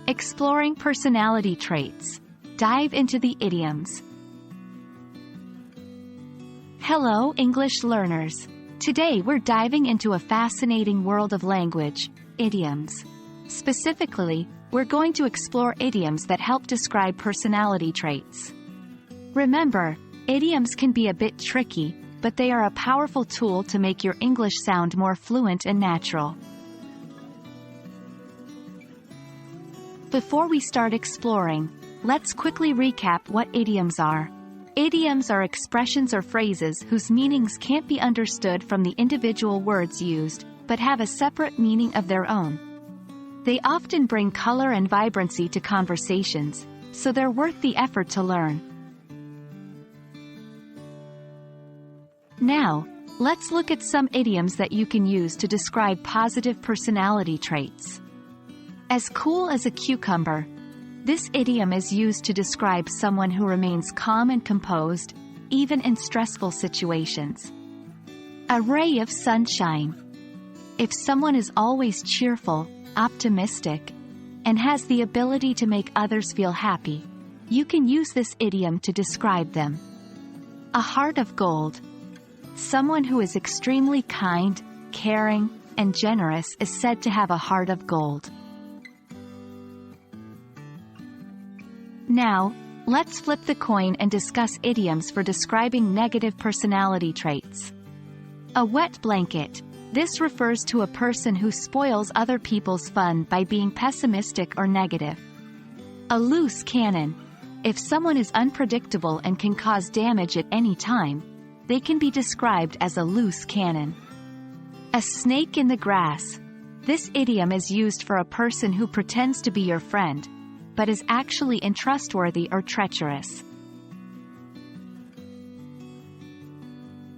Exploring personality traits. Dive into the idioms. Hello, English learners. Today we're diving into a fascinating world of language, idioms. Specifically, we're going to explore idioms that help describe personality traits. Remember, idioms can be a bit tricky, but they are a powerful tool to make your English sound more fluent and natural. Before we start exploring, let's quickly recap what idioms are. Idioms are expressions or phrases whose meanings can't be understood from the individual words used, but have a separate meaning of their own. They often bring color and vibrancy to conversations, so they're worth the effort to learn. Now, let's look at some idioms that you can use to describe positive personality traits. As cool as a cucumber. This idiom is used to describe someone who remains calm and composed, even in stressful situations. A ray of sunshine. If someone is always cheerful, optimistic, and has the ability to make others feel happy, you can use this idiom to describe them. A heart of gold. Someone who is extremely kind, caring, and generous is said to have a heart of gold. Now, let's flip the coin and discuss idioms for describing negative personality traits. A wet blanket. This refers to a person who spoils other people's fun by being pessimistic or negative. A loose cannon. If someone is unpredictable and can cause damage at any time, they can be described as a loose cannon. A snake in the grass. This idiom is used for a person who pretends to be your friend, but is actually untrustworthy or treacherous.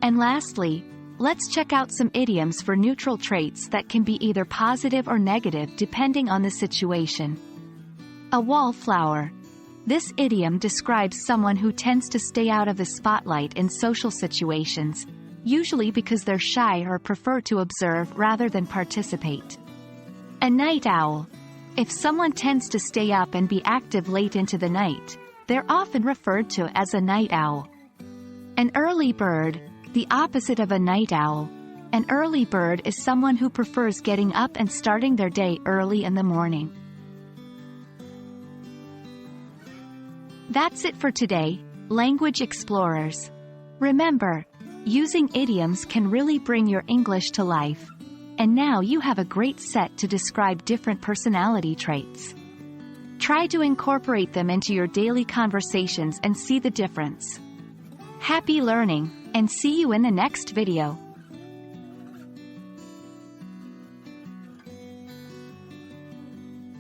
And lastly, let's check out some idioms for neutral traits that can be either positive or negative depending on the situation. A wallflower. This idiom describes someone who tends to stay out of the spotlight in social situations, usually because they're shy or prefer to observe rather than participate. A night owl. If someone tends to stay up and be active late into the night, they're often referred to as a night owl. An early bird. The opposite of a night owl. An early bird is someone who prefers getting up and starting their day early in the morning. That's it for today, language explorers. Remember, using idioms can really bring your English to life. And now you have a great set to describe different personality traits. Try to incorporate them into your daily conversations and see the difference. Happy learning, and see you in the next video.